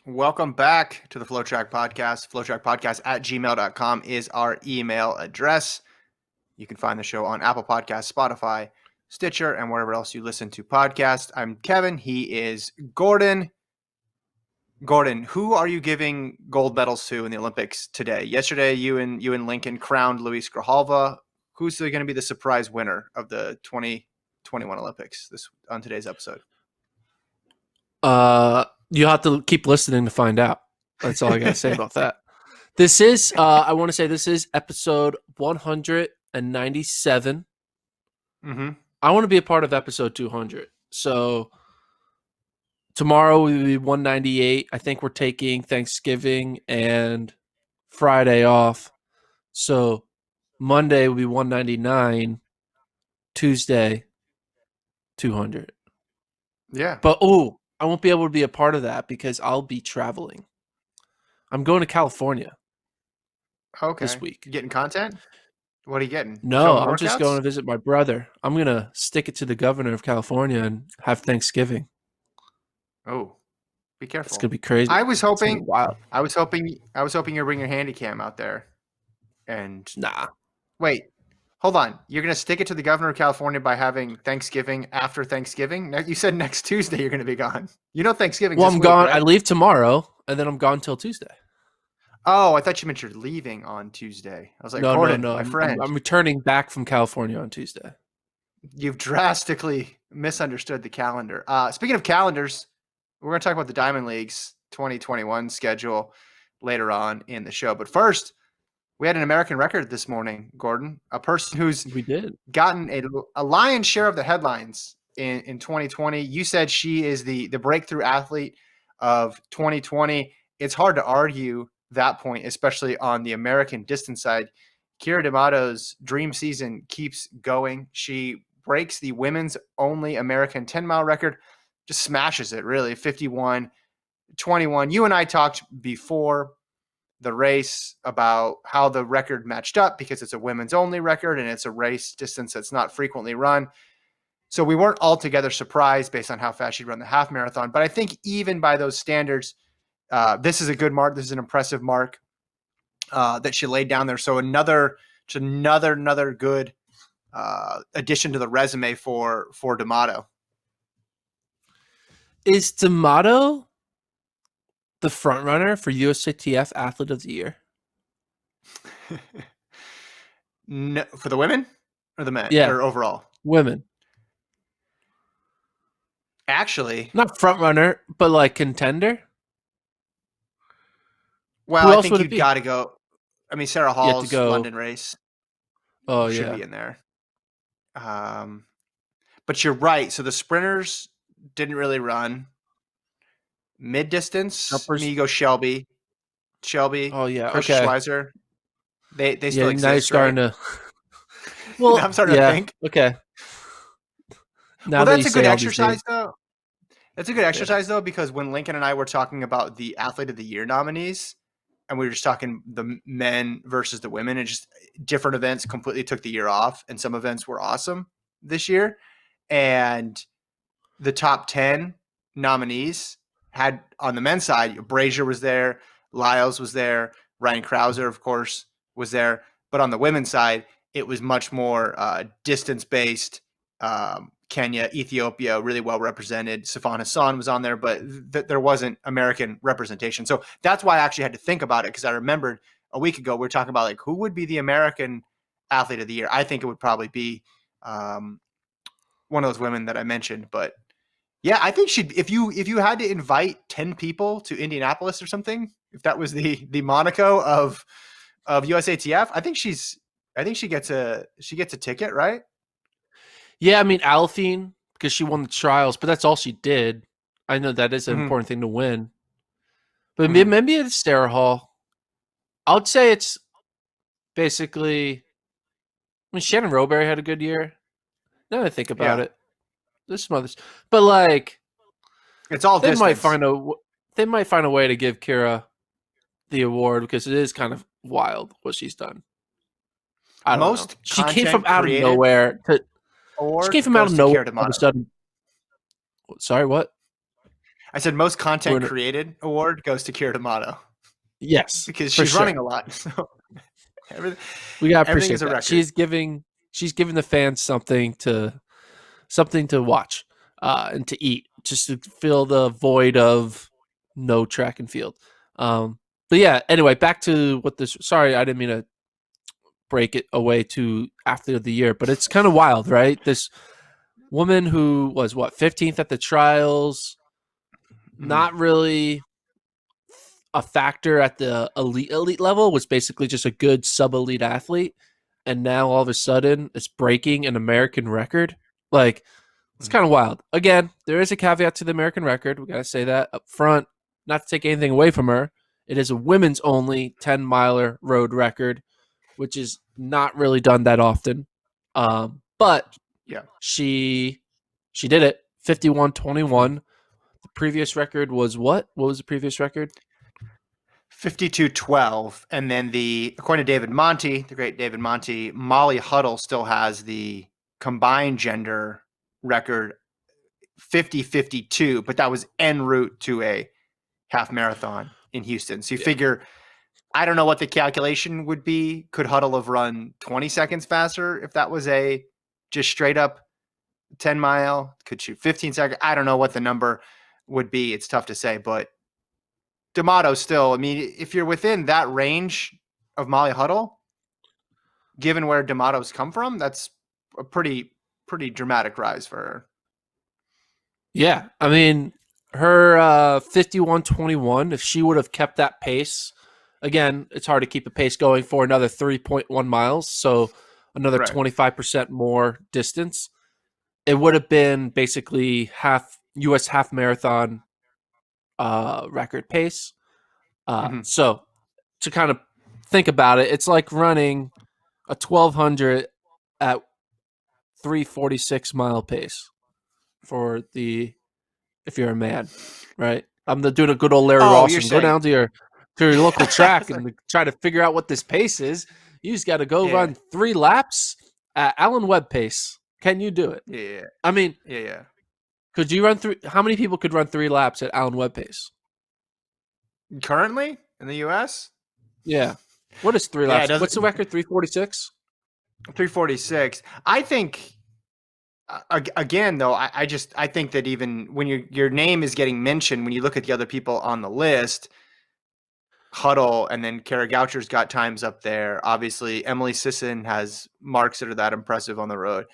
Welcome back to the FloTrack podcast. FloTrackPodcast@gmail.com is our email address. You can find the show on Apple Podcasts, Spotify, Stitcher, and wherever else you listen to podcasts. I'm Kevin. He is Gordon. Gordon, who are you giving gold medals to in the Olympics today? Yesterday, you and Lincoln crowned Luis Grijalva. Who's going to be the surprise winner of the 2021 Olympics on today's episode? You have to keep listening to find out. That's all I got to say about that. This is, I want to say this is episode 197. Mm-hmm. I want to be a part of episode 200. So tomorrow will be 198. I think we're taking Thanksgiving and Friday off. So Monday will be 199. Tuesday, 200. Yeah. But, I won't be able to be a part of that because I'll be traveling. I'm going to California. Okay. This week. You getting content? What are you getting? No, I'm just going to visit my brother. I'm going to stick it to the governor of California and have Thanksgiving. Oh, be careful. It's going to be crazy. I was hoping wild. I was hoping you'd bring your handy cam out there. And nah. Wait. Hold on. You're going to stick it to the governor of California by having Thanksgiving after Thanksgiving? You said next Tuesday you're going to be gone. You know Thanksgiving. Well, I'm gone. Right? I leave tomorrow, and then I'm gone till Tuesday. Oh, I thought you meant you're leaving on Tuesday. I was like, no, my friend. I'm returning back from California on Tuesday. You've drastically misunderstood the calendar. Speaking of calendars, we're going to talk about the Diamond League's 2021 schedule later on in the show. But first, we had an American record this morning, Gordon. A person who's gotten a lion's share of the headlines in 2020. You said she is the breakthrough athlete of 2020. It's hard to argue that point, especially on the American distance side. Keira D'Amato's dream season keeps going. She breaks the women's only American 10-mile record, just smashes it, really, 51-21. You and I talked before the race about how the record matched up because it's a women's only record and it's a race distance that's not frequently run. So we weren't altogether surprised based on how fast she'd run the half marathon. But I think even by those standards, this is a good mark. This is an impressive mark that she laid down there. So another good addition to the resume for D'Amato. Is D'Amato the front runner for USATF Athlete of the Year? No, for the women or the men? Yeah. Or overall? Women. Actually. Not front runner, but like contender? Well, I think you've got to go. I mean, Sarah Hall's London race. Oh, should be in there. But you're right. So the sprinters didn't really run. Mid distance, you go Shelby. Oh yeah, Chris okay. Schweizer. They still exist. Now you're starting right? to. Well, now I'm starting to think. Okay. Now that's a good exercise, though. That's a good exercise, though, because when Lincoln and I were talking about the Athlete of the Year nominees, and we were just talking the men versus the women, and just different events completely took the year off, and some events were awesome this year. And the top 10 nominees had, on the men's side, Brazier was there, Lyles was there, Ryan Krauser, of course, was there. But on the women's side, it was much more distance-based. Kenya, Ethiopia, really well represented. Sifan Hassan was on there, but there wasn't American representation. So that's why I actually had to think about it, because I remembered a week ago we were talking about like who would be the American Athlete of the Year. I think it would probably be one of those women that I mentioned. But yeah, I think she'd, if you had to invite 10 people to Indianapolis or something, if that was the Monaco of USATF, I think she gets a ticket, right? Yeah, I mean Alphine, because she won the trials, but that's all she did. I know that is an important thing to win. But maybe it's Sarah Hall. I would say it's basically, I mean, Shannon Rowberry had a good year. Now that I think about it. There's some others. But like, it's all they distance. They might find a way to give Keira the award, because it is kind of wild what she's done. I don't know. She came from out of nowhere to. She came from out of nowhere all of a sudden. Sorry, what? I said most We're content in a- created award goes to Keira D'Amato yes, because for she's running sure. a lot. So everything, We gotta everything is appreciate a that. record. She's giving the fans something to watch and to eat, just to fill the void of no track and field. But yeah, anyway, back to what this. Sorry, I didn't mean to break it away to after the year, but it's kind of wild, right? This woman who was what 15th at the trials, Mhm. not really a factor at the elite level, was basically just a good sub elite athlete, and now all of a sudden it's breaking an American record. Like, it's Mhm. kind of wild. Again, there is a caveat to the American record. We got to say that up front, not to take anything away from her. It is a women's only 10 miler road record, which is not really done that often. But Yeah. she did it 51:21. The previous record was what? What was the previous record? 52-12. And then according to David Monty, the great David Monty, Molly Huddle still has the combined gender record 50-52, but that was en route to a half marathon in Houston. So you Yeah. figure, I don't know what the calculation would be. Could Huddle have run 20 seconds faster if that was a just straight up 10 mile? Could shoot 15 seconds? I don't know what the number would be. It's tough to say, but D'Amato still, I mean, if you're within that range of Molly Huddle, given where D'Amato's come from, that's a pretty dramatic rise for her. Yeah. I mean, her 51:21, if she would have kept that pace, again, it's hard to keep a pace going for another 3.1 miles. So another Right. 25% more distance. It would have been basically half US half marathon record pace. Mm-hmm. So to kind of think about it, it's like running a 1200 at 346 mile pace for the if you're a man, right? I'm doing a good old Larry Oh, you're Rawson. Go saying, down to your local track and try to figure out what this pace is. You just got to go yeah, run 3 laps at Alan Webb pace. Can you do it? yeah, I mean, yeah, yeah. could you run through? How many people could run 3 laps at Alan Webb pace? Currently in the U.S., Yeah. What is 3 laps? yeah, it What's the doesn't record? 346. 346. I think again though, I think that even when your name is getting mentioned, when you look at the other people on the list, Huddle and then Kara Goucher's got times up there. Obviously, Emily Sisson has marks that are that impressive on the road.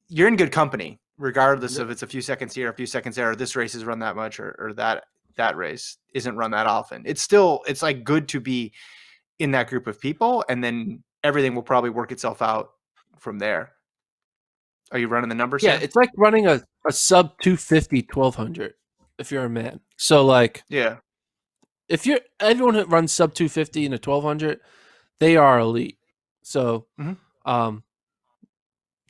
You're in good company, regardless of it's a few seconds here, a few seconds there. Or this race is run that much, or that race isn't run that often. It's like good to be in that group of people, and then everything will probably work itself out from there. Are you running the numbers Yeah, here? it's like running a sub 250 1200 if you're a man. So like Yeah. if you're everyone that runs sub 250 in a 1200, they are elite. So Mm-hmm. um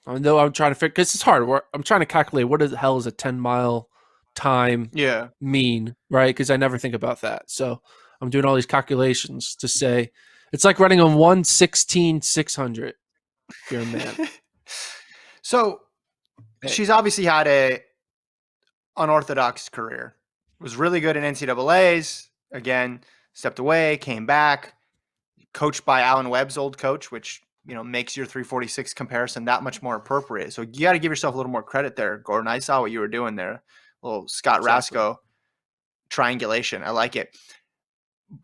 I know I'm trying to figure because it's hard. I'm trying to calculate what the hell is a 10-mile time Yeah. mean, right? Because I never think about that. So I'm doing all these calculations to say it's like running a 116 600 if you're a man. So Hey, she's obviously had a unorthodox career. Was really good in NCAA's. Again, stepped away, came back, coached by Alan Webb's old coach, which makes your 346 comparison that much more appropriate. So you got to give yourself a little more credit there, Gordon. I saw what you were doing there. A little Scott exactly. Rasco triangulation. I like it.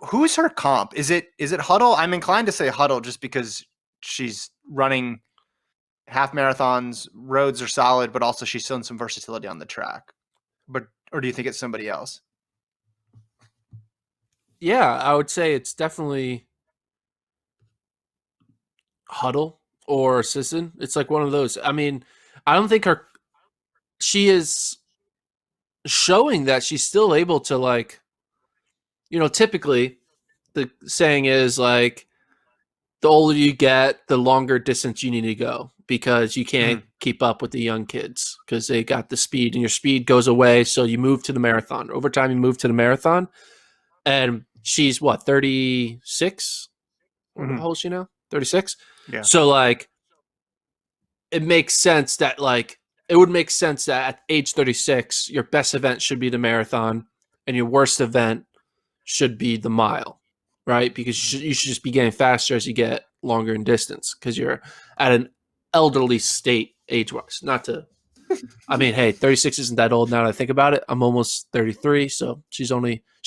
Who's her comp? Is it Huddle? I'm inclined to say Huddle just because she's running half marathons, roads are solid, but also she's shown some versatility on the track. But or do you think it's somebody else? Yeah, I would say it's definitely Huddle or Sisson. It's like one of those. I mean, I don't think she is showing that she's still able to like, typically the saying is like the older you get, the longer distance you need to go because you can't Mm-hmm. keep up with the young kids because they got the speed and your speed goes away. So you move to the marathon. Over time, you move to the marathon. And she's what, 36? Mm-hmm. How old is she now? 36? Yeah. So, like, it makes sense that, like, it would make sense that at age 36, your best event should be the marathon and your worst event should be the mile, right? Because you should just be getting faster as you get longer in distance because you're at an elderly state age wise. Not to, I mean, hey, 36 isn't that old now that I think about it. I'm almost 33. So she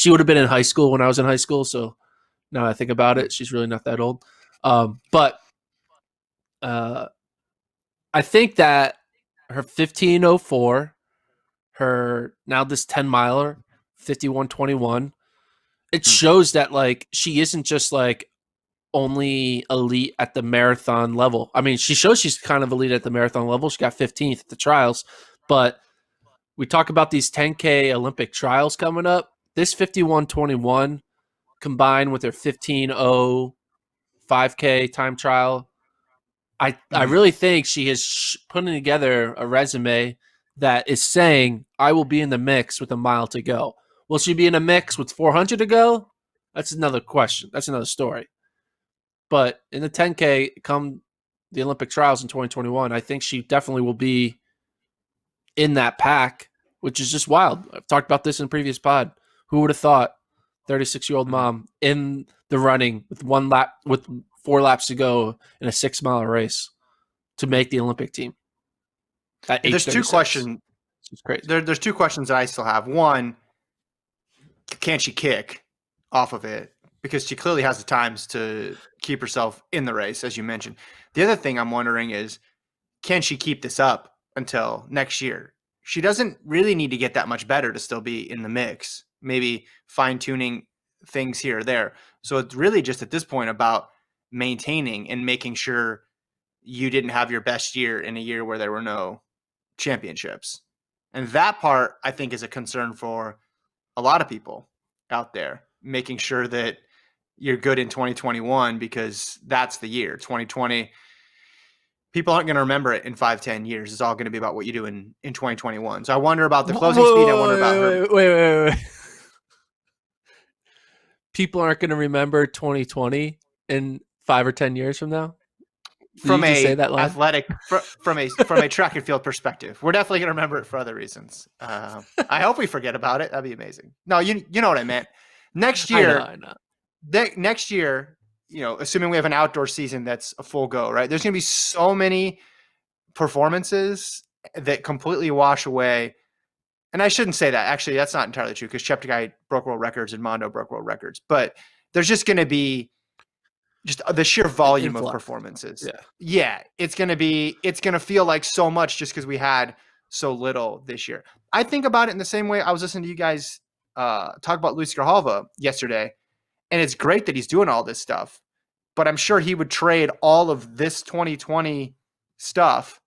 would have been in high school when I was in high school. So now that I think about it, she's really not that old. But uh, I think that her 15:04, her now this 10 miler, 51:21, it Mm. shows that like she isn't just like only elite at the marathon level. I mean, she shows she's kind of elite at the marathon level. She got 15th at the trials, but we talk about these 10K Olympic trials coming up. This 51:21 combined with her 15:0 5K time trial, I Mhm. really think she is putting together a resume that is saying, I will be in the mix with a mile to go. Will she be in a mix with 400 to go? That's another question. That's another story. But in the 10K, come the Olympic trials in 2021, I think she definitely will be in that pack, which is just wild. I've talked about this in a previous pod. Who would have thought 36-year-old Mhm. mom in the running with 4 laps to go in a 6 mile race to make the Olympic team at Yeah, age there's two 36? questions. It's crazy. There's two questions that I still have. One, can she kick off of it? Because she clearly has the times to keep herself in the race, as you mentioned. The other thing I'm wondering is, can she keep this up until next year? She doesn't really need to get that much better to still be in the mix. Maybe fine tuning things here or there. So it's really just at this point about maintaining and making sure you didn't have your best year in a year where there were no championships. And that part, I think, is a concern for a lot of people out there, making sure that you're good in 2021 because that's the year. 2020, people aren't going to remember it in 5, 10 years. It's all going to be about what you do in 2021. So I wonder about the closing speed. I wonder about her Wait. People aren't going to remember 2020 in 5 or 10 years from now. Did you from just say a that line? athletic from a track and field perspective. We're definitely going to remember it for other reasons. I hope we forget about it. That'd be amazing. No, you know what I meant. Next I know, year, I know. next year, assuming we have an outdoor season that's a full go, right? There's going to be so many performances that completely wash away. And I shouldn't say that. Actually, that's not entirely true because Cheptegei broke world records and Mondo broke world records. But there's just going to be just the sheer An volume of influx. performances. Yeah. Yeah, it's going to feel like so much just because we had so little this year. I think about it in the same way I was listening to you guys talk about Luis Grijalva yesterday, and it's great that he's doing all this stuff. But I'm sure he would trade all of this 2020 stuff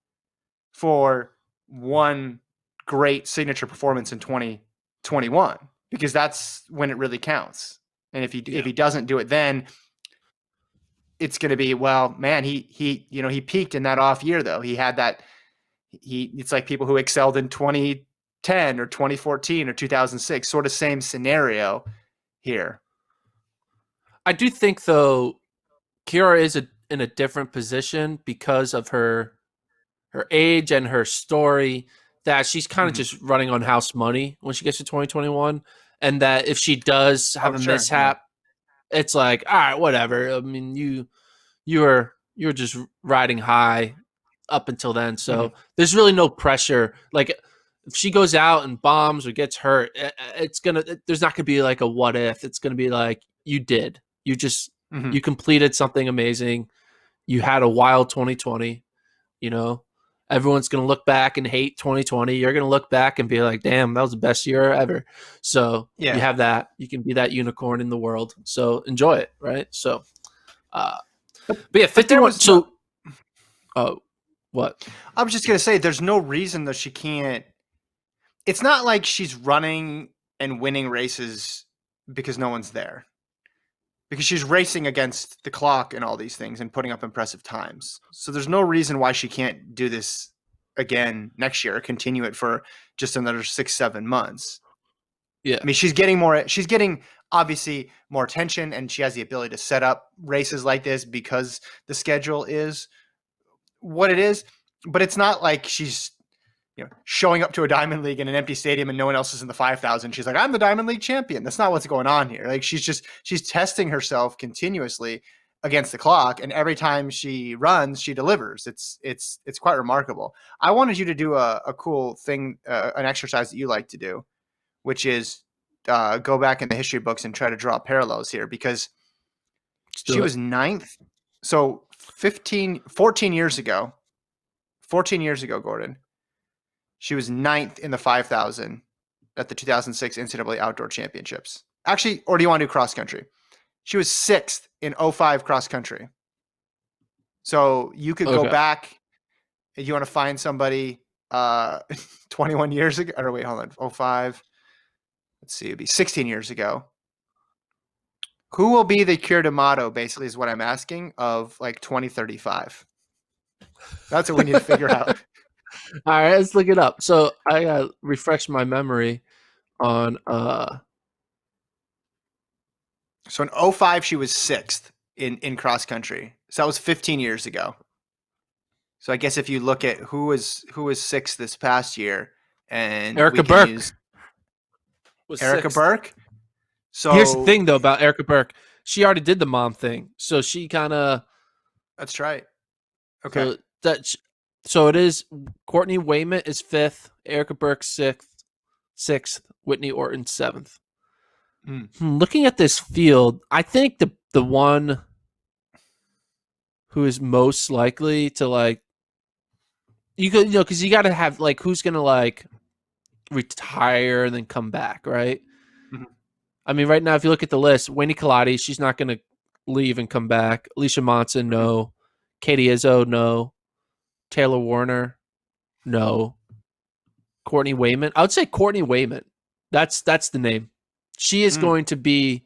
for one great signature performance in 2021 because that's when it really counts. And if Yeah. he doesn't do it then, it's going to be, well, man, he peaked in that off year though. He had that it's like people who excelled in 2010 or 2014 or 2006, sort of same scenario here. I do think though Kiara is in a different position because of her age and her story, that she's kind of Mm-hmm. just running on house money when she gets to 2021, and that if she does have Oh, a sure. Yeah. mishap, it's like, all right, whatever. I mean, you're just riding high up until then, Mm-hmm. so there's really no pressure. Like if she goes out and bombs or gets hurt, there's not gonna be like a what if. It's gonna be like you just Mm-hmm. you completed something amazing. You had a wild 2020. You know, everyone's going to look back and hate 2020. You're going to look back and be like, damn, that was the best year ever. So you Yeah. have that. You can be that unicorn in the world. So enjoy it. Right. So, uh, but yeah, But there 51. was no, So, uh, what? I was just going to say, there's no reason that she can't. It's not like she's running and winning races because no one's there. Because she's racing against the clock and all these things and putting up impressive times. So there's no reason why she can't do this again next year or continue it for just another 6, 7 months. Yeah. I mean, she's getting obviously more attention and she has the ability to set up races like this because the schedule is what it is. But it's not like she's showing up to a Diamond League in an empty stadium and no one else is in the 5,000. She's like, I'm the Diamond League champion. That's not what's going on here. Like she's testing herself continuously against the clock, and every time she runs, she delivers. It's quite remarkable. I wanted you to do a cool thing, an exercise that you like to do, which is go back in the history books and try to draw parallels here, because she was ninth. So 14 years ago, Gordon, she was ninth in the 5,000 at the 2006 NCAA Outdoor Championships. Actually, or do you want to do cross country? She was sixth in 05 cross country. So you could go back if you want to find somebody 21 years ago. Or wait, hold on. 05. Let's see. It'd be 16 years ago. Who will be the Keira D'Amato, basically, is what I'm asking, of like 2035? That's what we need to figure out. All right, let's look it up. So I refreshed my memory on So in 05, she was sixth in cross country. So that was 15 years ago. So I guess if you look at who was sixth this past year, and Erica Burke was Erica sixth. Burke. So here's the thing though about Erica Burke. She already did the mom thing. So she kind of. That's right. Okay. So it is Courtney Wayment is fifth, Erica Burke sixth, Whitney Orton seventh. Looking at this field, I think the one who is most likely to like because you got to have like who's gonna like retire and then come back, right? Mm-hmm. I mean, right now, if you look at the list, Wendy Colati, she's not gonna leave and come back. Alicia Monson, no. Katie Izzo, no. Taylor Warner, no. Courtney Wayment, I would say Courtney Wayment. That's the name. She is going to be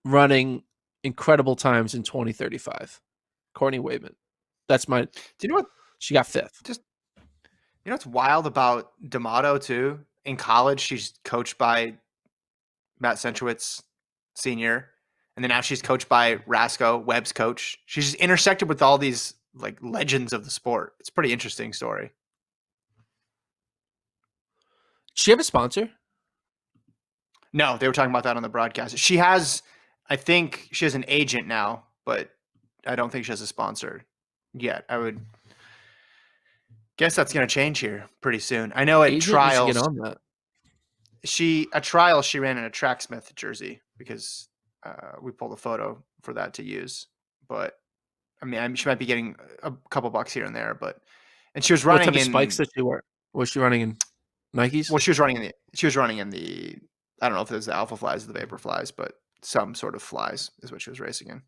running incredible times in 2035. Courtney Wayment. That's my. Do you know what? She got fifth. Just what's wild about D'Amato too? In college, she's coached by Matt Centrowitz, senior, and then now she's coached by Rasko, Webb's coach. She's just intersected with all these like legends of the sport. It's a pretty interesting story. Does she have a sponsor? No, they were talking about that on the broadcast. She has, I think she has an agent now, but I don't think she has a sponsor yet. I would guess that's going to change here pretty soon. I know at trials, get on that. she ran in a Tracksmith jersey because we pulled a photo for that to use. But I mean, she might be getting a couple bucks here and there. And she was running what type of spikes that she wore? Was she running in Nikes? Well, she was running in the. I don't know if it was the Alpha Flies or the Vapor Flies, but some sort of flies is what she was racing in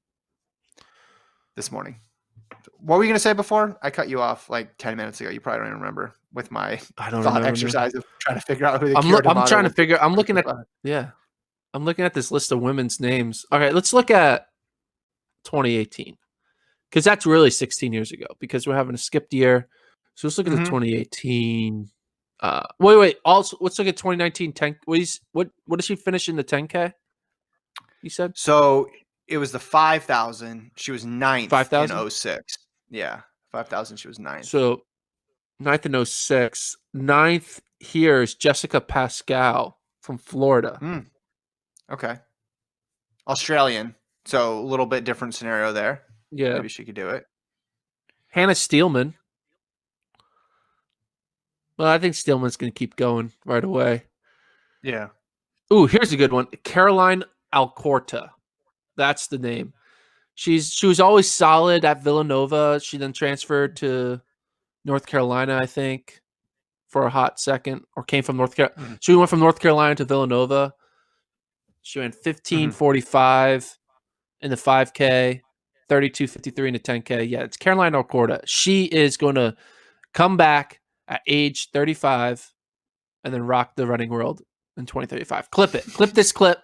this morning. What were you going to say before? I cut you off like 10 minutes ago. You probably don't even remember with my thought exercise of trying to figure out who the I'm trying to figure. I'm looking at this list of women's names. All right, let's look at 2018 because that's really 16 years ago because we're having a skipped year. So let's look at the 2018. Wait. Also, let's look at 2019 10. What did she finish in the 10K? You said so. It was the 5,000. She was ninth 5,000? in 06. Yeah, 5,000. She was ninth. So ninth in 06. Ninth here is Jessica Pascal from Florida. Okay. Australian. So a little bit different scenario there. Yeah. Maybe she could do it. Hannah Steelman. Well, I think Steelman's going to keep going right away. Yeah. Ooh, here's a good one. Caroline Alcorta. That's the name. She was always solid at Villanova. She then transferred to North Carolina, I think, for a hot second, or came from North Carolina. Mm-hmm. She went from North Carolina to Villanova. She ran 15:45 in the 5K, 32:53 in the 10K. Yeah, it's Caroline Alcorta. She is going to come back at age 35 and then rock the running world in 2035. Clip it. Clip this clip.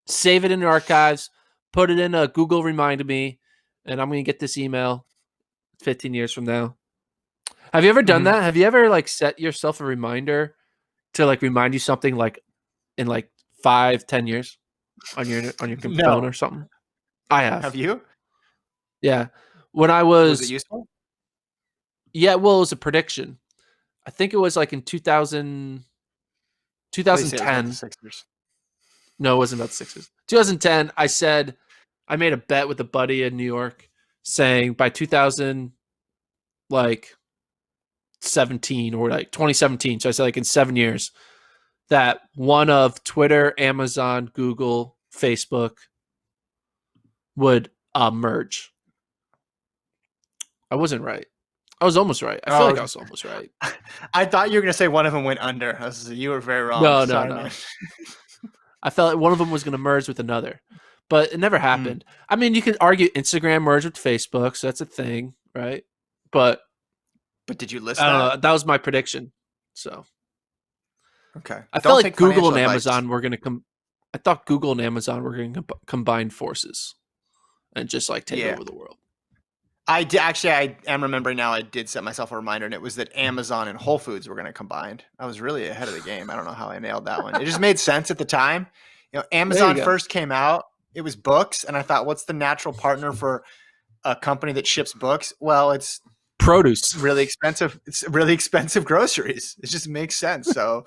Save it in the archives. Put it in a Google Remind Me, and I'm going to get this email 15 years from now. Have you ever done that? Have you ever like set yourself a reminder to like remind you something like in like 5-10 years on your phone or something? I have. Have you? Yeah. When I was it useful? Yeah, well, it was a prediction. I think it was like in 2000, Please say it was about the 2010. Sixers. No, it wasn't about the Sixers. 2010, I made a bet with a buddy in New York saying by 2000, like 17 or like 2017. So I said like in 7 years that one of Twitter, Amazon, Google, Facebook would merge. I wasn't right. I was almost right. I feel like I was almost right. I thought you were going to say one of them went under. You were very wrong. No, Sorry, no. man. I felt like one of them was going to merge with another, but it never happened. I mean, you could argue Instagram merged with Facebook, so that's a thing, right? But did you list I don't that? know. That was my prediction. So okay, I felt like Google and Amazon were going to come. I thought Google and Amazon were going to combine forces and just like take over the world. I am remembering now. I did set myself a reminder, and it was that Amazon and Whole Foods were going to combine. I was really ahead of the game. I don't know how I nailed that one. It just made sense at the time. Amazon first came out. It was books, and I thought, what's the natural partner for a company that ships books? Well, it's produce. Really expensive. It's really expensive groceries. It just makes sense. So,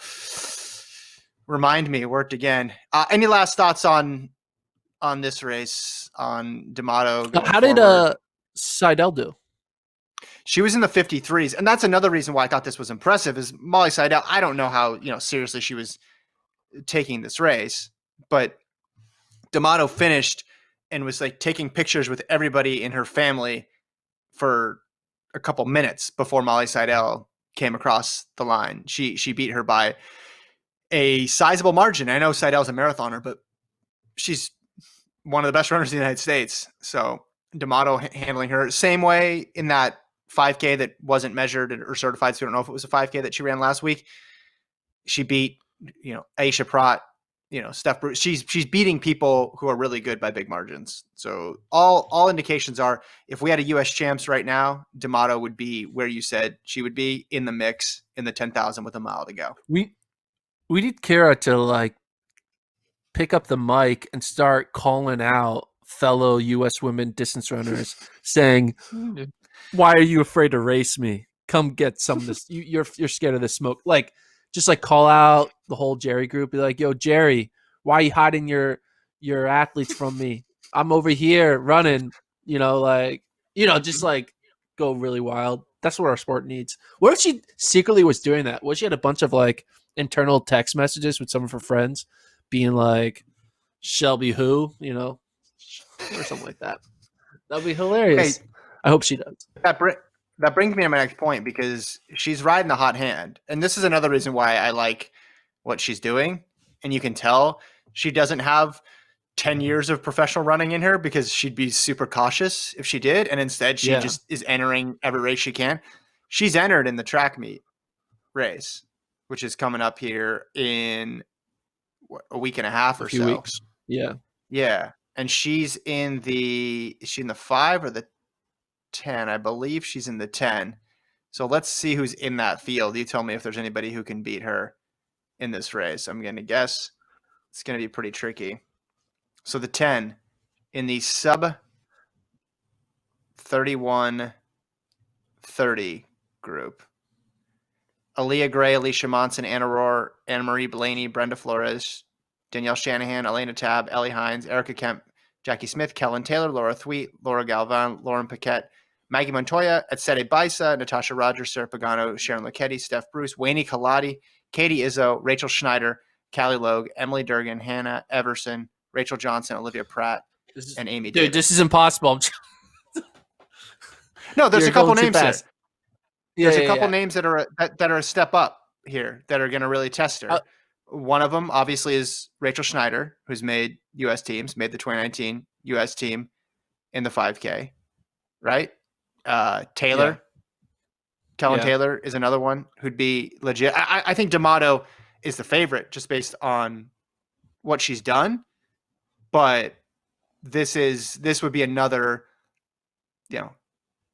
remind me, it worked again. Any last thoughts on this race on D'Amato? How did Seidel do? She was in the 53s, and that's another reason why I thought this was impressive. Is Molly Seidel? I don't know how seriously she was taking this race, but D'Amato finished and was like taking pictures with everybody in her family for a couple minutes before Molly Seidel came across the line. She beat her by a sizable margin. I know Seidel's a marathoner, but she's one of the best runners in the United States. So D'Amato handling her same way in that 5K that wasn't measured or certified. So we don't know if it was a 5K that she ran last week. She beat, Aisha Pratt, Steph Bruce. She's beating people who are really good by big margins. So all indications are if we had a US champs right now, D'Amato would be where you said she would be, in the mix in the 10,000 with a mile to go. We need Keira to like pick up the mic and start calling out fellow US women distance runners saying, "Why are you afraid to race me? Come get some of this. You're scared of this smoke." Like, just like call out the whole Jerry group. Be like, "Yo, Jerry, why are you hiding your athletes from me? I'm over here running." Just like go really wild. That's what our sport needs. What if she secretly was doing that? What if she had a bunch of like internal text messages with some of her friends, being like, "Shelby who?" Or something like that. That'd be hilarious. Okay. I hope she does. That brings me to my next point, because she's riding the hot hand. And this is another reason why I like what she's doing. And you can tell she doesn't have 10 years of professional running in her, because she'd be super cautious if she did. And instead, she just is entering every race she can. She's entered in the track meet race, which is coming up here in a week and a half or so. Weeks. Yeah. Yeah. And she's in is she in the 5 or the 10? I believe she's in the 10. So let's see who's in that field. You tell me if there's anybody who can beat her in this race. I'm going to guess it's going to be pretty tricky. So the 10 in the sub 31:30 group: Aaliyah Gray, Alicia Monson, Anna Rohr, Anna Marie Blaney, Brenda Flores, Danielle Shanahan, Elena Tabb, Ellie Hines, Erica Kemp, Jackie Smith, Kellen Taylor, Laura Thweet, Laura Galvan, Lauren Paquette, Maggie Montoya, Etsede Baisa, Natasha Rogers, Sarah Pagano, Sharon Lucchetti, Steph Bruce, Wayne Kaladi, Katie Izzo, Rachel Schneider, Callie Logue, Emily Durgan, Hannah Everson, Rachel Johnson, Olivia Pratt, and Amy Davis. Dude, this is impossible. No, there's a couple names here. There's a couple names that are a step up here that are going to really test her. One of them, obviously, is Rachel Schneider, who's made U.S. teams, made the 2019 U.S. team in the 5K, right? Taylor, Kellen Taylor is another one who'd be legit. I think D'Amato is the favorite just based on what she's done, but this would be another,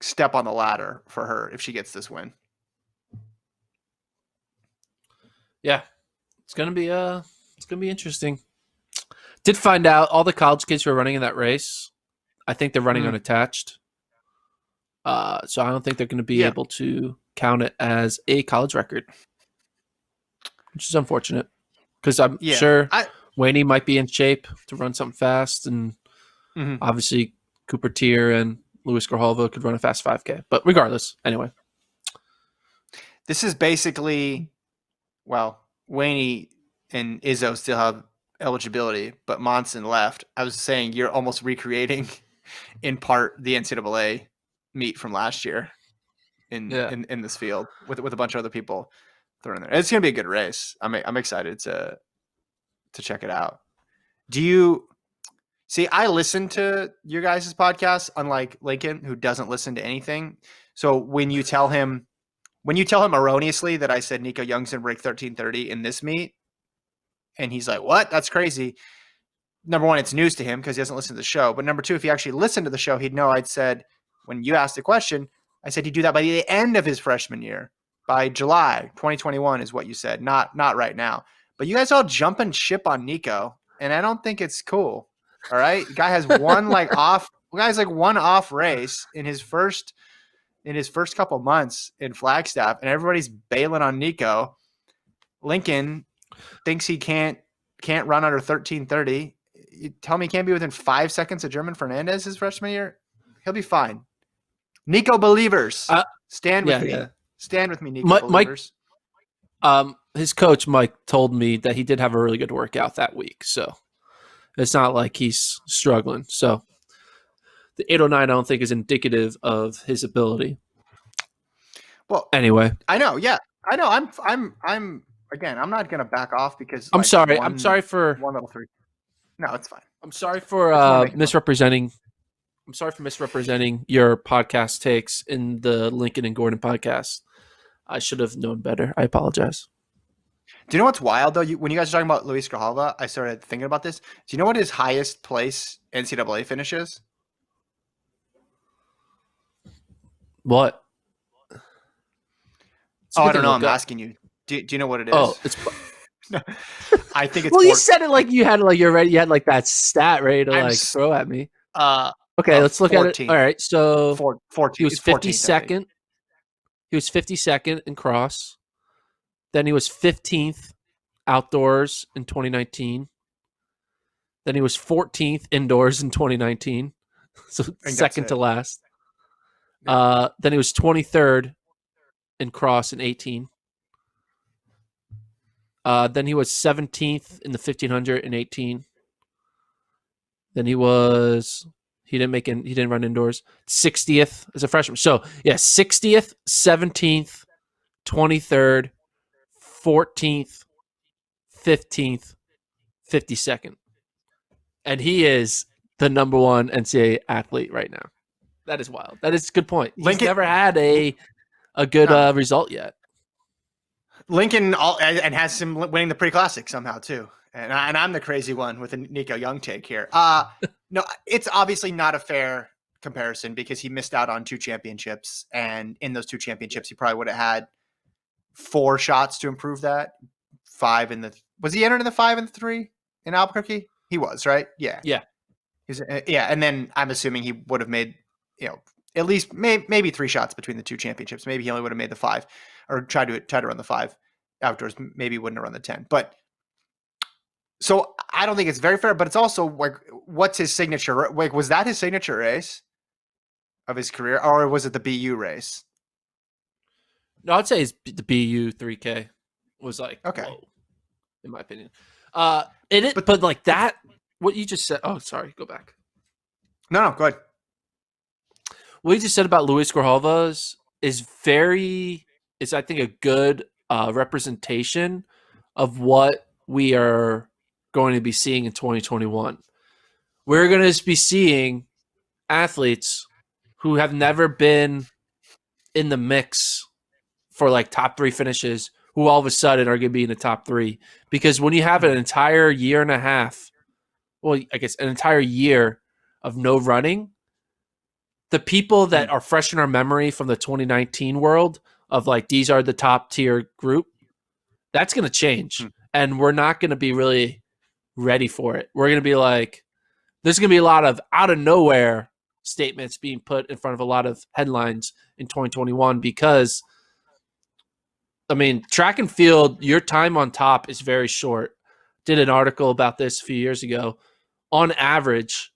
step on the ladder for her if she gets this win. Yeah, it's gonna be interesting. Did find out all the college kids who are running in that race, I think they're running unattached. So I don't think they're going to be able to count it as a college record, which is unfortunate because I'm sure Waney might be in shape to run something fast, and obviously Cooper Tier and Luis Grijalva could run a fast 5K. But regardless, anyway. This is basically, well, Waney and Izzo still have eligibility, but Monson left. I was saying you're almost recreating, in part, the NCAA meet from last year in this field with a bunch of other people thrown in there. It's gonna be a good race. I'm excited to check it out. Do you see? I listen to your guys' podcast, unlike Lincoln, who doesn't listen to anything. So when you tell him erroneously that I said Nico Young's gonna break 13:30 in this meet, and he's like, "What? That's crazy." Number one, it's news to him because he doesn't listen to the show. But number two, if he actually listened to the show, he'd know I'd said, when you asked the question, I said he'd do that by the end of his freshman year. By July 2021 is what you said, not right now. But you guys all jumping ship on Nico, and I don't think it's cool. All right? The guy has one one off race in his first couple months in Flagstaff, and everybody's bailing on Nico. Lincoln thinks he can't run under 13:30. You tell me he can't be within 5 seconds of German Fernandez his freshman year? He'll be fine. Nico believers, stand with me. Yeah. Stand with me, Nico believers. His coach, Mike, told me that he did have a really good workout that week. So it's not like he's struggling. So the 809, I don't think, is indicative of his ability. Well, anyway. I know. Yeah, I know. I'm again, I'm not going to back off because I'm sorry. I'm sorry for 103. No, it's fine. I'm sorry for misrepresenting. I'm sorry for misrepresenting your podcast takes in the Lincoln and Gordon podcast. I should have known better. I apologize. Do you know what's wild though? When you guys are talking about Luis Grijalva, I started thinking about this. Do you know what his highest place NCAA finish is? What? I don't know. I'm asking you. Do you know what it is? Oh, it's. No, I think it's. Well, you said it like you had you're ready. You had that stat ready to throw at me. Okay, let's look 14. At it. All right, so 14. He was 52nd. He was 52nd in cross. Then he was 15th outdoors in 2019. Then he was 14th indoors in 2019. So second to last. Yeah. Then he was 23rd in cross in 18. Then he was 17th in the 1500 in 18. Then he didn't run indoors. 60th as a freshman. So yeah, 60th, 17th, 23rd, 14th, 15th, 52nd. And he is the number one NCAA athlete right now. That is wild. That is a good point. He's never had a good result yet. Lincoln and has him winning the pre-classic somehow too. And I'm the crazy one with a Nico Young take here. No, it's obviously not a fair comparison because he missed out on 2 championships. And in those 2 championships, he probably would have had 4 shots to improve that. 5 in the – was he entered in the 5 and 3 in Albuquerque? He was, right? Yeah. Yeah. Yeah. And then I'm assuming he would have made, at least maybe 3 shots between the 2 championships. Maybe he only would have made the 5 or tried to run the 5 outdoors. Maybe wouldn't have run the 10. But so I don't think it's very fair, but it's also what's his signature? Was that his signature race of his career, or was it the BU race? No, I'd say the BU 3K was okay, whoa, in my opinion. It is, but like that, what you just said. Oh, sorry, go back. No, go ahead. What you just said about Luis Grijalva is I think a good representation of what we are going to be seeing in 2021. We're going to be seeing athletes who have never been in the mix for top 3 finishes who all of a sudden are going to be in the top 3. Because when you have an entire year and a half, well, I guess an entire year of no running, the people that are fresh in our memory from the 2019 world of these are the top tier group, that's going to change. And we're not going to be really ready for it. We're going to be there's going to be a lot of out of nowhere statements being put in front of a lot of headlines in 2021 because I mean, track and field, your time on top is very short. Did an article about this a few years ago. On average,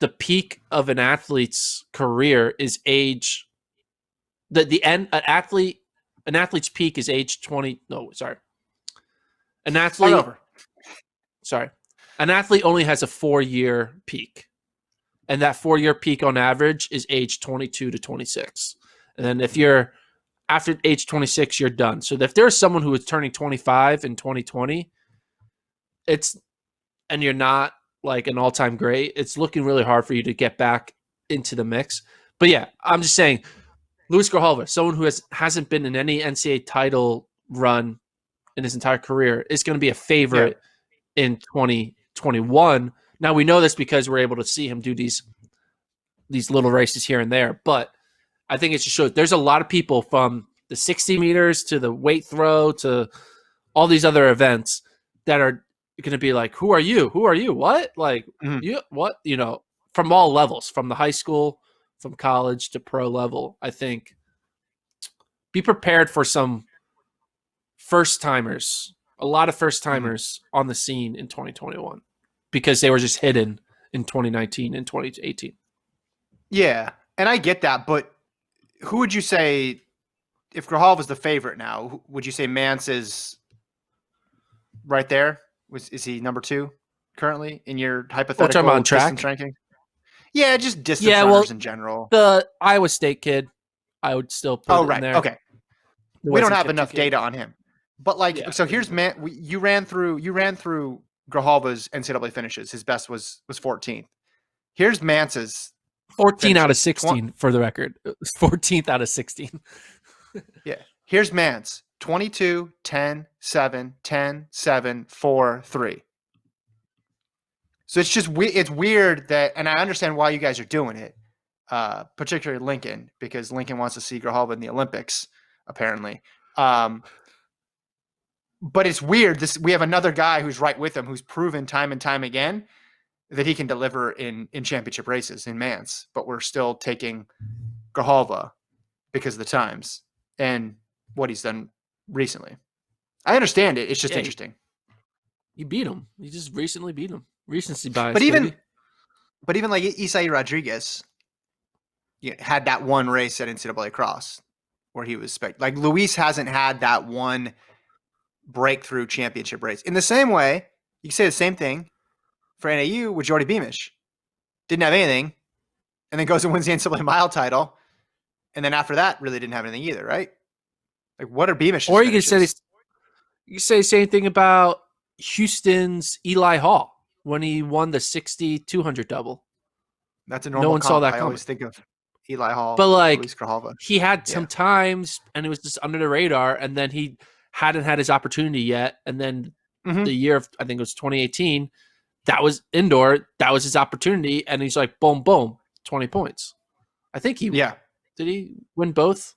the peak of an athlete's career is age the end an athlete's peak is age 20. No, sorry. An Start athlete over. sorry. An athlete only has a 4-year peak. And that 4-year peak on average is age 22 to 26. And then if you're after age 26, you're done. So if there's someone who is turning 25 in 2020, and you're not like an all-time great, it's looking really hard for you to get back into the mix. But yeah, I'm just saying, Luis Grijalva, someone who hasn't been in any NCAA title run in his entire career, is going to be a favorite in 2021. Now we know this because we're able to see him do these little races here and there, but I think it just shows there's a lot of people from the 60 meters to the weight throw to all these other events that are going to be like, who are you? Who are you? What? Like, you, what? You know, from all levels, from the high school, from college to pro level. I think be prepared for some first timers, a lot of first timers on the scene in 2021 because they were just hidden in 2019 and 2018. Yeah, and I get that, but who would you say, if Grijalva was the favorite now, would you say Mance is right there? Is he number 2 currently in your hypothetical distance ranking? Yeah, just distance runners in general. The Iowa State kid, I would still put in there. Okay. We don't have enough data on him. But so here's you ran through Grijalva's NCAA finishes. His best was 14th. Here's Mance's 14 out of 16 for the record. 14th out of 16. Yeah. Here's Mance. 22, 10, 7, 10, 7, 4, 3. So it's just it's weird that, and I understand why you guys are doing it, particularly Lincoln, because Lincoln wants to see Grijalva in the Olympics, apparently. But it's weird. We have another guy who's right with him, who's proven time and time again that he can deliver in championship races in Mance, but we're still taking Grijalva because of the times and what he's done recently. I understand it. It's just interesting. You beat him. You just recently beat him. Recency bias. But even like Isai Rodriguez had that one race at NCAA Cross where he was like Luis hasn't had that one breakthrough championship race. In the same way, you can say the same thing for NAU with Jordy Beamish. Didn't have anything, and then goes and wins the NCAA mile title, and then after that, really didn't have anything either, right? Like, what are Beamish's Or finishes? you could say the same thing about Houston's Eli Hall when he won the 60-200 double. That's a normal. No one saw that coming. I always think of Eli Hall, but like Luis Grijalva. He had some times, and it was just under the radar, and then he hadn't had his opportunity yet, and then the year of, I think it was 2018. That was indoor. That was his opportunity. And he's like, boom, boom, 20 points. I think he did he win both?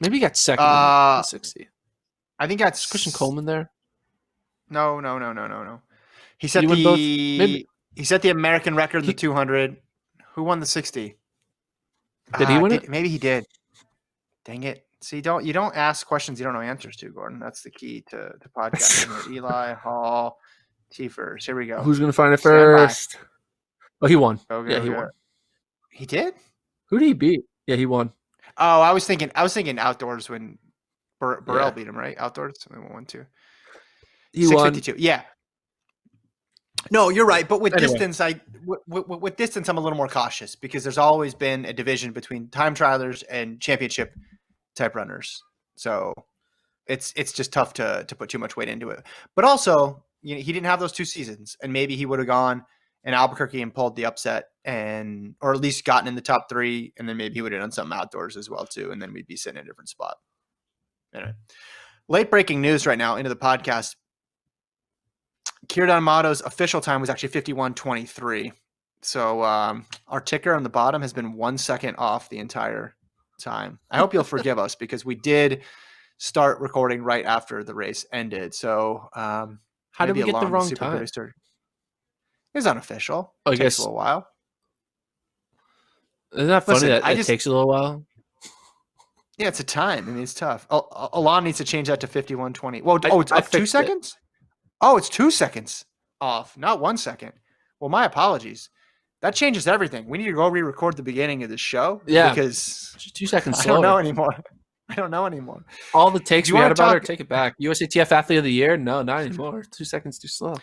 Maybe he got second in the 60. I think that's Christian Coleman there. No. He set he set the American record in the 200. Who won the 60? Did he win it? Maybe he did. Dang it. See, you don't ask questions you don't know answers to, Gordon. That's the key to podcasting. Eli Hall. T-First. Here we go. Who's going to find it first? Oh, he won. He won. He did? Who did he beat? Yeah, he won. Oh, I was thinking outdoors when Burrell beat him, right? Outdoors. 1-2. He won. 652. Yeah. No, you're right. But with distance, with distance, I'm a little more cautious because there's always been a division between time trialers and championship type runners. So it's just tough to put too much weight into it. But also, he didn't have those 2 seasons, and maybe he would have gone in Albuquerque and pulled the upset, or at least gotten in the top 3, and then maybe he would have done something outdoors as well too, and then we'd be sitting in a different spot. Anyway, late breaking news right now into the podcast. Keira D'Amato's official time was actually 51:23. So our ticker on the bottom has been 1 second off the entire time. I hope you'll forgive us because we did start recording right after the race ended. So how did we get the wrong time? Producer. It was unofficial. I guess takes a little while. Isn't that funny that it takes a little while? Yeah, it's a time. I mean, it's tough. Alon needs to change that to 51:20. Well, it's I up 2 fixed it. seconds? Oh, it's 2 seconds off, not 1 second. Well, my apologies. That changes everything. We need to go re-record the beginning of the show Yeah, because 2 seconds I don't know slower. anymore. I don't know anymore. All the Do takes you we want had to about her, talk take it back. USATF Athlete of the Year? No, not anymore. 2 seconds too slow.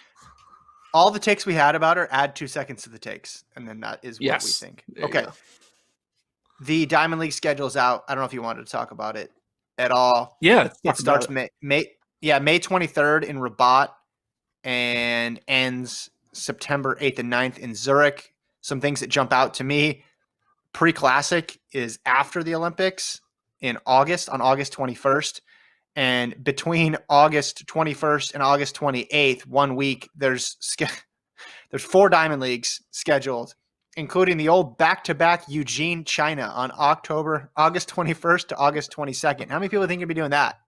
all the takes we had about her? Add 2 seconds to the takes, and then that is what we Yes. think. There you Okay. go. The Diamond League schedule's out. I don't know if you wanted to talk about it at all. Yeah, let's It talk about starts it. May 23rd in Rabat and ends September 8th and 9th in Zurich. Some things that jump out to me. Pre-Classic is after the Olympics in August, on August 21st. And between August 21st and August 28th, 1 week, there's 4 Diamond Leagues scheduled, including the old back-to-back Eugene, China on August 21st to August 22nd. How many people think you'd be doing that?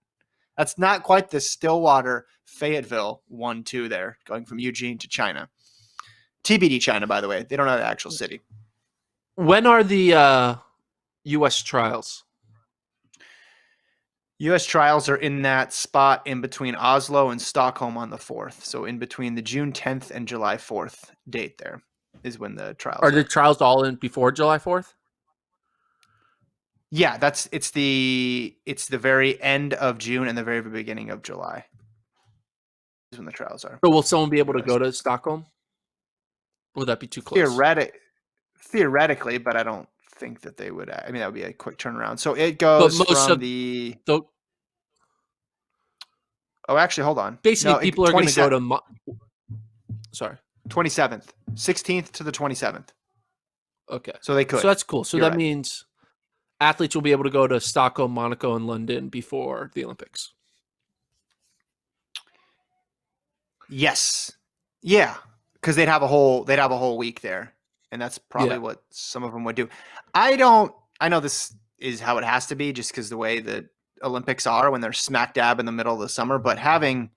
That's not quite the Stillwater Fayetteville 1-2 there, going from Eugene to China. TBD China, by the way. They don't know the actual city. When are the U.S. trials? U.S. trials are in that spot in between Oslo and Stockholm on the 4th. So in between the June 10th and July 4th date there is when the trials Are are. the trials all in before July 4th? Yeah, it's the very end of June and the very beginning of July is when the trials are. So will someone be able to US. go to Stockholm? Would that be too close? Theoretically, but I don't think that they would. I mean, that would be a quick turnaround. So it But goes most from of the. the Oh, actually, hold on. basically No, people are going to go to. Sorry. 27th, 16th to the 27th. Okay. So they So could. that's cool. So You're that right. means athletes will be able to go to Stockholm, Monaco, and London before the Olympics. Yes. Yeah, because they'd have a whole week there, and that's probably Yeah. what some of them would do. I know this is how it has to be, just because the way the Olympics are when they're smack dab in the middle of the summer. But having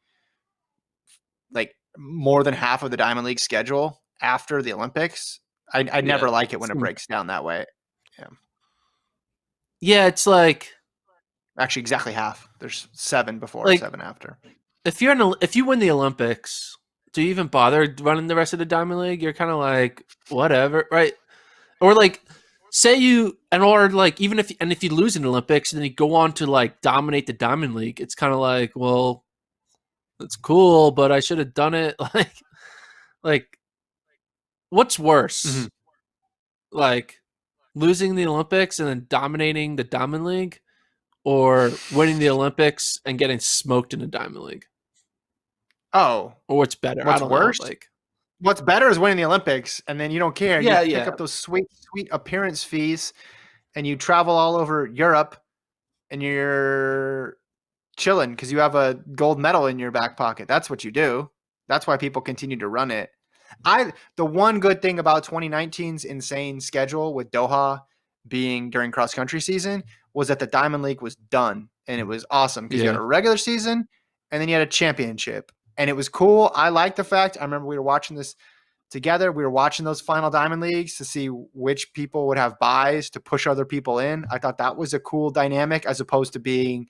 like more than half of the Diamond League schedule after the Olympics, I Yeah. never like it when it breaks down that way. Yeah, Yeah, it's like actually, exactly half. There's 7 before, like 7 after. if you win the Olympics, do you even bother running the rest of the Diamond League? You're kind of like whatever, right? Or like say you or like even if you lose in the Olympics and then you go on to like dominate the Diamond League, it's kind of like, well, that's cool, but I should have done it. Like what's Mm-hmm. worse? Like losing the Olympics and then dominating the Diamond League, or winning the Olympics and getting smoked in the Diamond League? Oh, Or what's better? I what's don't know. worse? Like What's better is winning the Olympics, and then you don't care. You yeah, pick yeah. up those sweet, sweet appearance fees, and you travel all over Europe, and you're chilling because you have a gold medal in your back pocket. That's what you do. That's why people continue to run it. The one good thing about 2019's insane schedule with Doha being during cross country season was that the Diamond League was done, and it was awesome because you had Yeah. a regular season and then you had a championship, and it was cool. I like the fact. I remember we were watching this together. We were watching those final Diamond Leagues to see which people would have buys to push other people in. I thought that was a cool dynamic as opposed to being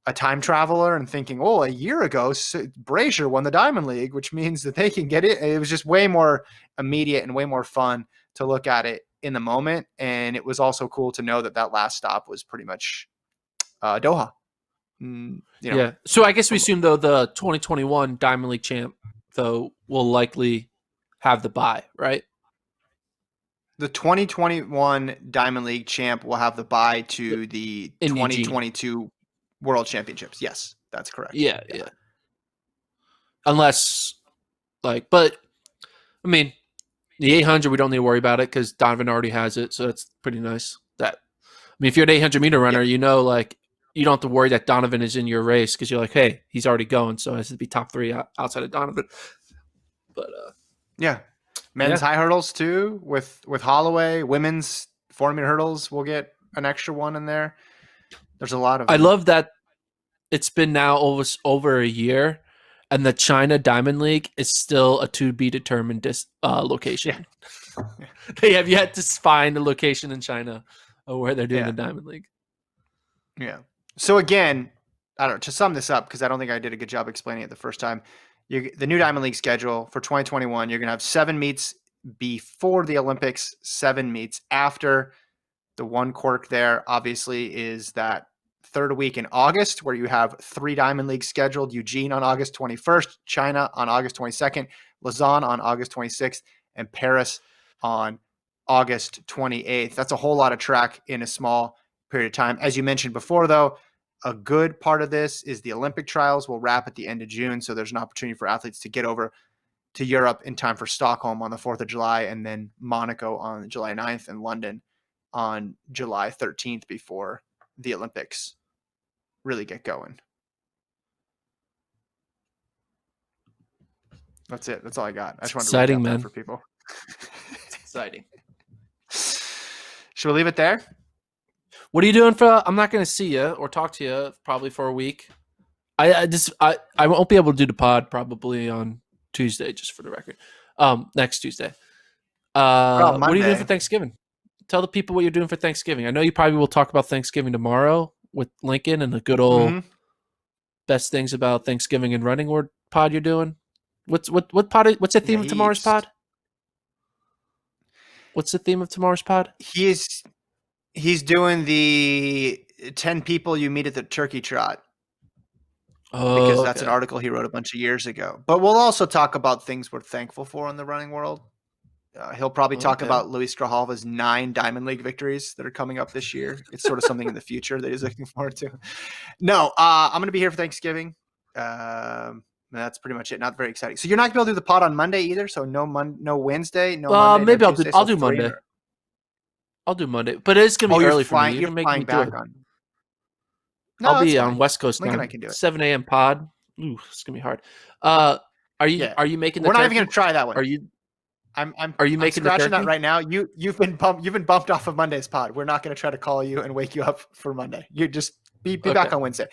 a time traveler and thinking, oh, a year ago, Brazier won the Diamond League, which means that they can get it. It was just way more immediate and way more fun to look at it in the moment. And it was also cool to know that that last stop was pretty much Doha. Yeah. So I guess we From assume though the 2021 Diamond League champ though will likely have the bye, right? the 2021 Diamond League champ will have the bye to the In Eugene. 2022 World Championships. Yes, that's correct. Yeah, yeah. Unless but I mean the 800 we don't need to worry about it because Donovan already has it, so that's pretty nice. That I mean if you're an 800-meter runner, Yep. you know like you don't have to worry that Donovan is in your race because you're like, hey, he's already going, so it has to be top 3 outside of Donovan. But Yeah. Men's yeah. high hurdles too with Holloway. Women's 400-meter hurdles will get an extra one in there. There's a lot of I them. love that it's been now over a year, and the China Diamond League is still a to be determined location. Yeah. They have yet to find a location in China where they're doing Yeah. the Diamond League. Yeah. So again, I don't know, to sum this up, because I don't think I did a good job explaining it the first time. The new Diamond League schedule for 2021, you're going to have 7 meets before the Olympics, 7 meets after. The one quirk there, obviously, is that third week in August, where you have 3 Diamond Leagues scheduled: Eugene on August 21st, China on August 22nd, Lausanne on August 26th, and Paris on August 28th. That's a whole lot of track in a small period of time. As you mentioned before, though, a good part of this is the Olympic trials will wrap at the end of June. So there's an opportunity for athletes to get over to Europe in time for Stockholm on the 4th of July, and then Monaco on July 9th, and London on July 13th before the Olympics really get going. That's it. That's all I got. I just wanted to Exciting, recap man. that for people. It's exciting. Should we leave it there? What are you doing for? I'm not going to see you or talk to you probably for a week. I won't be able to do the pod probably on Tuesday, just for the record. Next Tuesday. What are you doing for Thanksgiving? Tell the people what you're doing for Thanksgiving. I know you probably will talk about Thanksgiving tomorrow with Lincoln and the good old best things about Thanksgiving and running word pod you're doing. What's the theme of tomorrow's pod? What's the theme of tomorrow's pod? He's doing the 10 people you meet at the turkey trot. Because that's an article he wrote a bunch of years ago. But we'll also talk about things we're thankful for in the running world. He'll probably talk about Luis Grijalva's 9 Diamond League victories that are coming up this year. It's sort of something in the future that he's looking forward to. No, I'm going to be here for Thanksgiving. That's pretty much it. Not very exciting. So you're not going to be able to do the pod on Monday either. So no Wednesday, no Monday. Maybe no I'll Tuesday, I'll do Monday. I'll do Monday, but it's going to be early for me. You're flying back on. No, I'll be on West Coast Lincoln time. I can do it. 7 a.m. pod. Ooh, it's gonna be hard. Are you making the? We're not turkey? even gonna try that one. Are you? Are you making scratching that right now? You've been bumped off of Monday's pod. We're not gonna try to call you and wake you up for Monday. You just be back on Wednesday.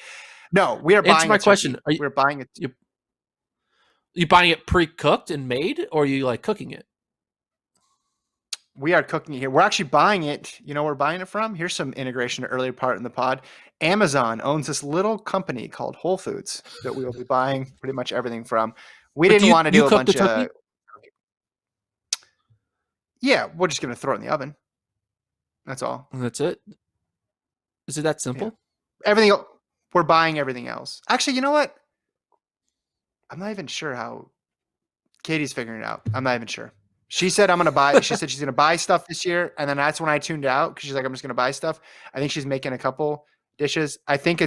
No, we are buying. Answer my question. We're buying it. You buying it pre-cooked and made, or are you like cooking it? We are cooking it here. We're actually buying it. You know where we're buying it from? Here's some integration earlier part in the pod. Amazon owns this little company called Whole Foods that we will be buying pretty much everything from. We didn't want to do a bunch of. Yeah, we're just going to throw it in the oven. That's all. And that's it. Is it that simple? Yeah. Everything. We're buying everything else. Actually, you know what? I'm not even sure how. Katie's figuring it out. I'm not even sure. She said she said she's going to buy stuff this year. And then that's when I tuned out because she's like, I'm just going to buy stuff. I think she's making a couple dishes. I think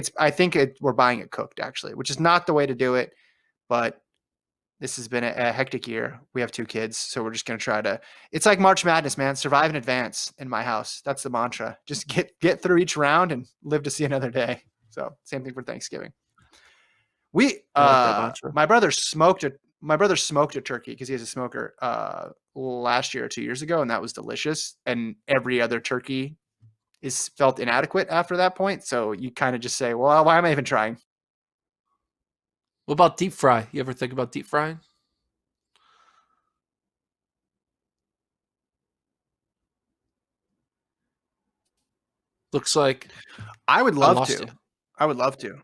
we're buying it cooked actually, which is not the way to do it. But this has been a hectic year. We have 2 kids. So we're just going to try to, it's like March Madness, man. Survive in advance in my house. That's the mantra. Just get through each round and live to see another day. So same thing for Thanksgiving. My brother smoked a turkey because he has a smoker last year or 2 years ago, and that was delicious. And every other turkey is felt inadequate after that point. So you kind of just say, well, why am I even trying? What about deep fry? You ever think about deep frying? Looks like I would love to.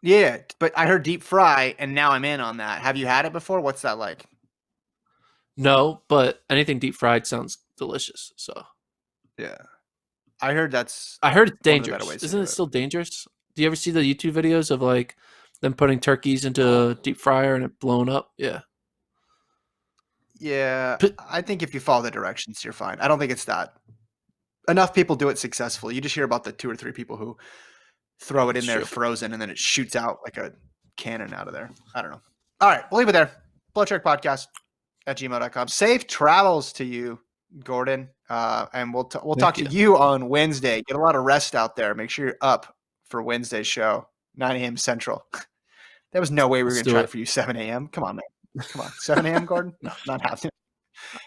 Yeah, but I heard deep fry, and now I'm in on that. Have you had it before? What's that like? No, but anything deep fried sounds delicious. So yeah, I heard it's dangerous. Isn't it still dangerous? Do you ever see the YouTube videos of like them putting turkeys into a deep fryer and it blowing up? Yeah. Yeah, I think if you follow the directions, you're fine. I don't think it's that. Enough people do it successfully. You just hear about the 2 or 3 people who throw it in there frozen and then it shoots out like a cannon out of there. I don't know. All right, we'll leave it there. FloTrack podcast at gmail.com. Safe travels to you, Gordon. And we'll talk to you on Wednesday. Get a lot of rest out there. Make sure you're up for Wednesday's show, 9 a.m. Central. There was no way we were going to try for you 7 a.m. Come on, man. Come on. 7 a.m., Gordon? No, not happening.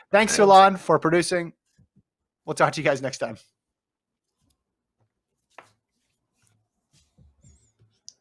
Thanks, Solon, for producing. We'll talk to you guys next time.